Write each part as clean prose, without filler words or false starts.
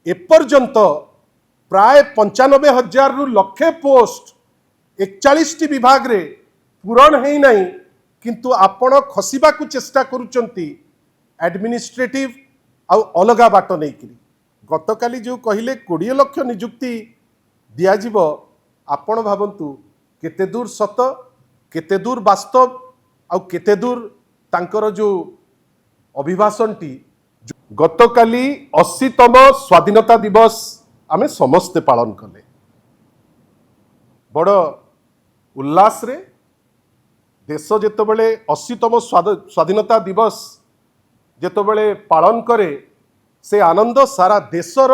एपर्यंत प्राय 95,000 रु लक्षे पोस्ट 41 विभाग रे पूरण है नहीं, किंतु आपण खसिबा को चेष्टा करुचंती एडमिनिस्ट्रेटिव आउ अलगा बाट नहीं कि गतकाली जो कहले 20 लाख नियुक्ति दियाजिब आपण भावंतु केते दूर सत केते दूर वास्तव आउ केते दूर तांकर जो अभिभाषण टी गतकाली 80तम स्वाधीनता दिवस आमे समस्ते पालन कले बड़ उल्लास रे देश जेतबेले 80तम स्वाधीनता दिवस जेतबेले पालन करे से आनंद सारा देशर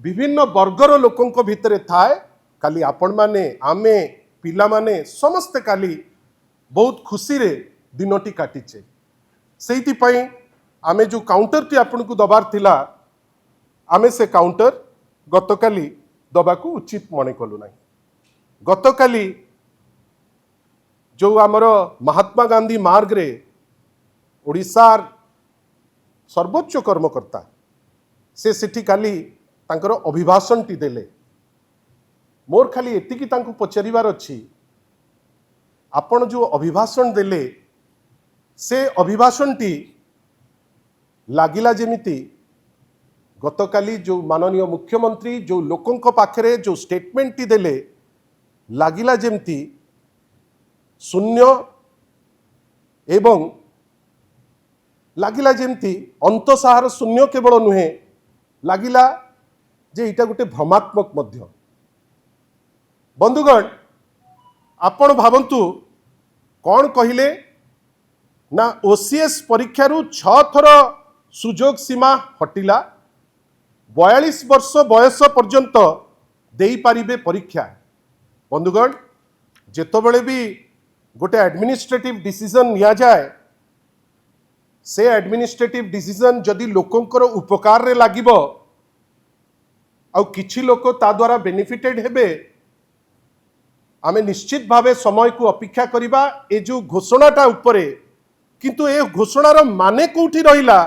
विभिन्न वर्गर लोकों भितर थाए। काली आपण माने आमे पिला माने समस्ते काली बहुत खुशी रे दिनटी काटिचे। सेहिति पई आमे जो काउंटर टी आपण को दबार थिला आमे से काउंटर गतकाली दबाकू उचित मने कलु नाही। गतकाली जो आमर महात्मा गांधी मार्ग रे ओडिशार सर्वोच्च कर्मकर्ता से सेठी काली तांकर अभिभाषण टी देले। मोर खाली एतिकी तांको पचारिबार अछि आपण जो अभिभाषण देले से अभिभाषण टी लागिला जेमिति गतकाली जो माननीय मुख्यमंत्री जो लोकों पाखरे जो स्टेटमेंट टी देले लागिला जेमिति शून्य एवं लागिला जेमिति अंतसार शून्य केवल नुहे लागिला जे इटा गोटे भ्रमात्मक मध्य। बंधुगण आपण भावंतु कौन कहले ना ओसीएस परीक्षा 6 थर सुजोग सीमा हटिला 42 वर्ष बयस पर्यंत देई पारिबे परीक्षा। बंधुगण जेतबेले भी गोटे एडमिनिस्ट्रेटिव डिसीजन निया जाए से एडमिनिस्ट्रेटिव डिसीजन जदि लोकंकर उपकार रे लागिबो आउ किछि लोक ता द्वारा बेनिफिटेड हेबे आमे निश्चित भावे समय को अपेक्षा करिबा। ए जो घोषणाटा उपरे किंतु ए घोषणार माने कोठी रहिला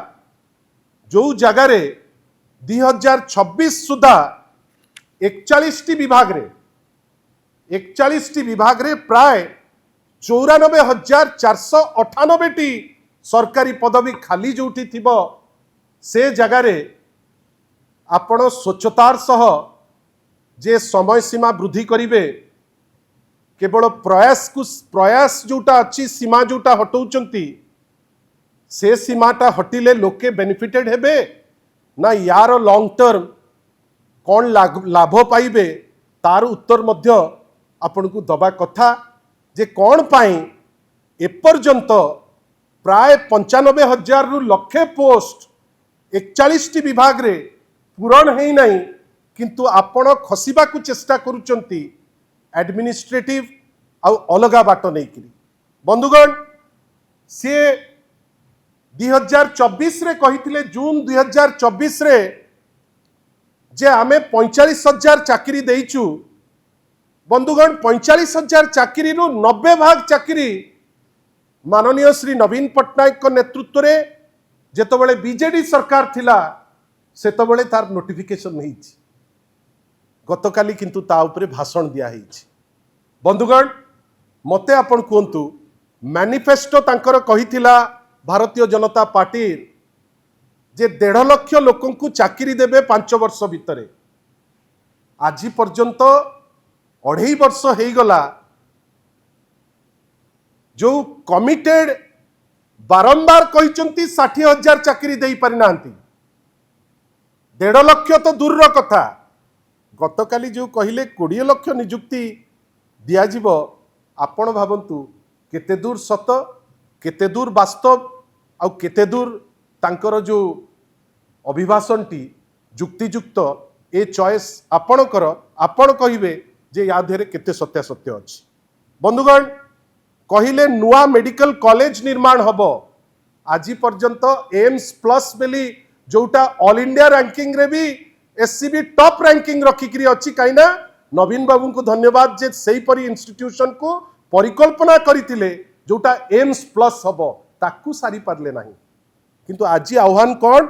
जो जगह रे 2026 सुधा 41 विभाग रे प्राय 94,498 सरकारी पदवी खाली जोठी थिबो से जगह रे आपण स्वच्छतार सह जे समय सीमा वृद्धि करिवे केवल प्रयास जोटा अच्छी सीमा जोटा हटौचंती से सीमाटा हटिले लोके बेनिफिटेड हेबे ना यार लॉन्ग टर्म कौन लाभ पाइबे तार उत्तर मध्य आपण को दबा कथा जे कौन पाई एपर्यंत प्राय 95,000 रु लक्षे पोस्ट 41 विभाग रे पूरण है नहीं, किंतु आपण खसिबा को चेष्टा करुचंती एडमिनिस्ट्रेटिव आउ अलगा बाट नहीं कि। बंधुगण सी 2024 रे कहिथिले जून 2024 रे जे आमे 45,000 चाकरी देइचु। बंधुगण 45,000 चाकरी रु 90 भाग चाकरी माननीय श्री नवीन पट्टनायक नेतृत्व रे जेतबेले बीजेडी सरकार थिला सेतबेले तार नोटिफिकेशन नहीं गतकाली किंतु ता उपरे भाषण दिया है। बंधुगण मते आपण कहतु मैनिफेस्टो तांकर कहिथिला भारतीय जनता पार्टी जे 1.5 लाख लोकों को चाकरी देबे 5 वर्ष भितरे आज पर्यंत 2.5 वर्ष हो गला जो कमिटेड बारंबार कहते 60,000 चाकरी दे पारि नांती 1.5 लाख तो दूर कथा गतकाली जो कहले 20 लाख नियुक्ति दियाजिब आपण भावंतु केते दूर सत केते दूर वास्तव आउ केते दूर तांकर जो अभिभाषण टी जुक्तियुक्त ए चॉइस आपणकर आपण कहिबे जे या धेरे केते सत्यासत्य अछि। बंधुगण कहिले नुआ मेडिकल कॉलेज निर्माण हबो आज पर्यंत एम्स प्लस बेली जोटा ऑल इंडिया रैंकिंग रे भी एससीबी टॉप रैंकिंग रखिकरी अछि काइना नवीन बाबू को धन्यवाद जे सेही परी इंस्टीट्यूशन को परिकल्पना करथिले जोटा एम्स प्लस हबो ताकू सारी पारले नाही, किंतु आज आह्वान कौन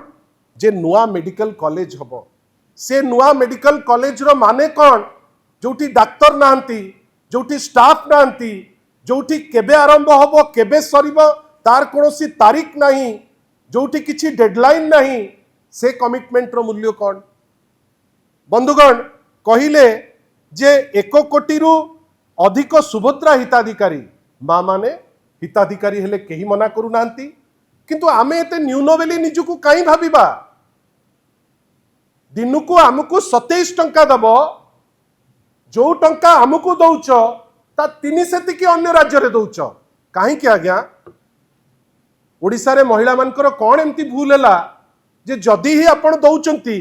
जे नुआ मेडिकल कॉलेज हबो से नुआ मेडिकल कॉलेज रो माने कौन जोठी डाक्तर नांती जोठी स्टाफ नांती जोठी केबे आरंभ होबो केबे सरीबो तार कोनोसी तारीख नहीं जोठी किछि डेडलाइन नहीं से कमिटमेंट रो मूल्य कौन बंधुगण कहिले जे 1 कोटी रु अधिक सुभद्रा हिताधिकारी माँ माने हिताधिकारी हेले केही मना करू नांती किंतु आमे एते न्यून बेली निजुकु काई भाबिबा दिनुकु आमुकु 27 टंका दबो जो टंका आमुकु दौच ता 3 सेतिकी अन्य राज्य रे दौच काहे कि आज्ञा ओडिसा रे महिला मानकर कोन एमती भूल हैला जे जदी ही आपण दौचंती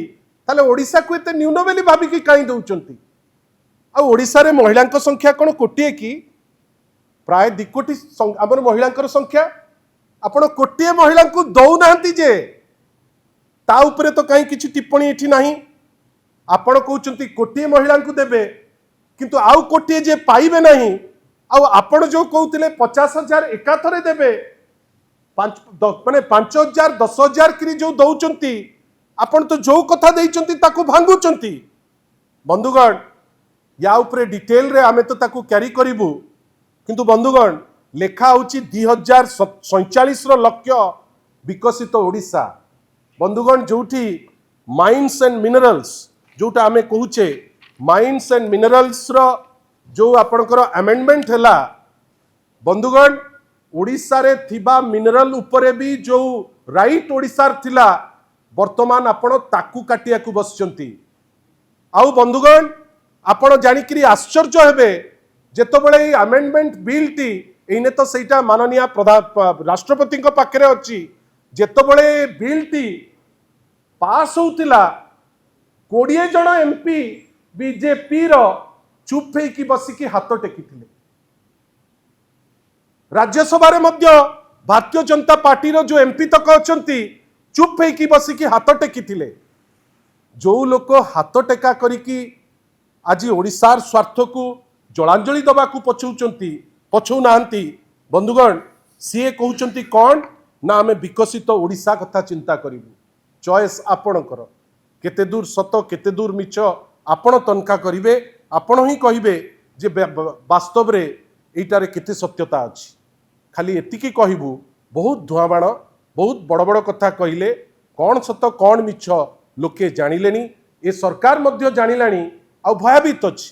ताले ओडिसा को एते न्यून बेली भाबी कि काई दौचंती आ ओडिसा रे महिलांक संख्या कोन कोटिए की प्राय 2 कोटी हमर महिलांकर संख्या आपण कोटिए महिला को दौ नांती जे ता उपरे तो कहीं किछि टिप्पणी एठी नाही आपण कहउचंती कोटिए महिला को देबे किंतु आउ कोटिए जे पाइबे नाही आउ आपण जो कहउतिले 50,000 एकाथरे देबे 5,000 10,000 करी जो दौचंती आपण तो जो कथा देइचंती ताकू भांगुचंती बंधुगण या उपरे डिटेल रे आमे तो ताकू कैरी करिबु किंतु बंधुगण लेखा होची 2047 रो लक्ष्य विकसित ओडिसा बंधुगण जोठी माइन्स एंड मिनरल्स जोटा आमे कहूचे माइन्स एंड मिनरल्स रो जो आपनकर अमेंडमेंट हैला बंधुगण ओडिसा रे थिबा मिनरल उपरे भी जो राइट ओडिसार थिला वर्तमान आपण ताकू काटिया को बसचंती आउ बंधुगण आपण जानिकरी आश्चर्य हेबे जेतबेले अमेंडमेंट बिल टी एने तो सेटा माननीय प्रधान राष्ट्रपति पाखे अच्छी जेतबेले बिल टी पास होतिला 20 जन एमपी बीजेपी रो चुप होइकी बसिकी हाथ टेकिथिले राज्यसभा रे मध्य भारतीय जनता पार्टी रो जो एमपी तक अछंती चुप होइकी बसिकी हाथ टेकिथिले जो लोक हाथ टेका करिकी आज ओडिसार स्वार्थ को जलांजलि दबा को पछौ नांती बंधुगण सीए कहउचंती कौन ना आमे विकसित ओडिसा कथा चिंता करिवु चॉइस आपणकर केते दूर सत केते दूर मिछ आपण तनका करिवे आपण ही कहिबे जे वास्तव रे एटारे केते सत्यता अछि खाली एतिकी कहिबु बहुत धुआबाण बहुत बड़ बड़ कथा कहिले कौन सत कौन मिछ लोके जानिलेनी ए सरकार मध्य जानिलानी आ भयभीत अछि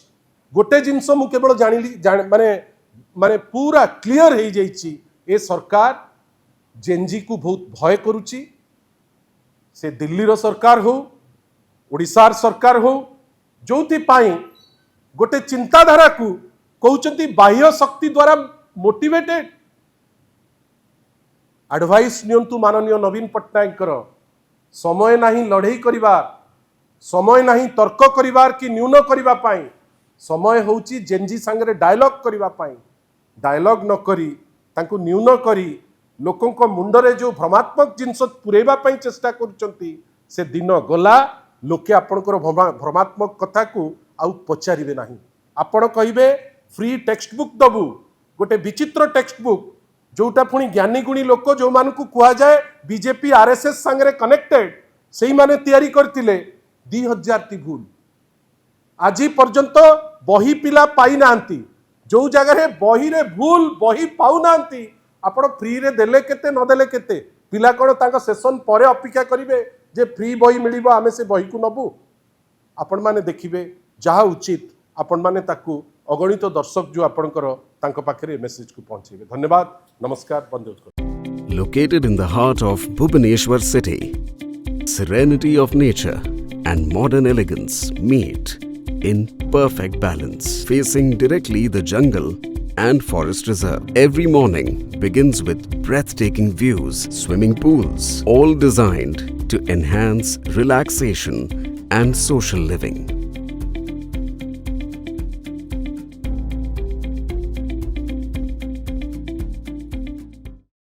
गोटे जिनस मु केवल जानिली माने माने पूरा क्लियर हो जाइछि ए सरकार जेनजी को बहुत भय करुची से दिल्ली रो सरकार हो ओडिसार सरकार हो जोथि पाई गोटे चिंताधारा को कहउचंती बाह्य शक्ति द्वारा मोटिवेटेड एडवाइस नियंतु माननीय नवीन पट्टनायक कर समय नहीं लड़ई करिवार समय नहीं तर्क करिवार कि न्यून करिवा पाई समय होची जेनजी संगे डायलॉग करिवा पाई डायलॉग न करी तांको न्यून करी लोकों को मुंडरे जो भ्रमात्मक जिनस पुरेबा पाई चेष्टा करुचंती से दिन गला लोके आपणकर भ्रमात्मक कथा को आउ पचारिबे नाही आपण कहिबे फ्री टेक्स्ट बुक दबु गोटे विचित्र टेक्स्ट बुक जोटा पुणी ज्ञानी गुणी लोक जो मान को कुआ जाए बीजेपी आरएसएस संगे कनेक्टेड सेही माने तैयारी करतिले 2000 टी भूल आज पर्यंत बही पिला पाई नांती जो जगह बही रे भूल बही पाउ नांती आपण फ्री रे देले केते न देले केते पिला कोन तांका सेशन परे अपेक्षा करिवे जे फ्री बही मिलिबो आमे से बही को नबु आपण माने देखिबे जहा उचित आपण माने ताकू अगणित दर्शक जो आपणकर तांका पाखरे मेसेज को पहुंचेबे धन्यवाद नमस्कार बंदे Located in the heart of Bhubaneswar city, serenity of nature and modern elegance meet in perfect balance, facing directly the jungle and forest reserve. Every morning begins with breathtaking views, swimming pools, all designed to enhance relaxation and social living.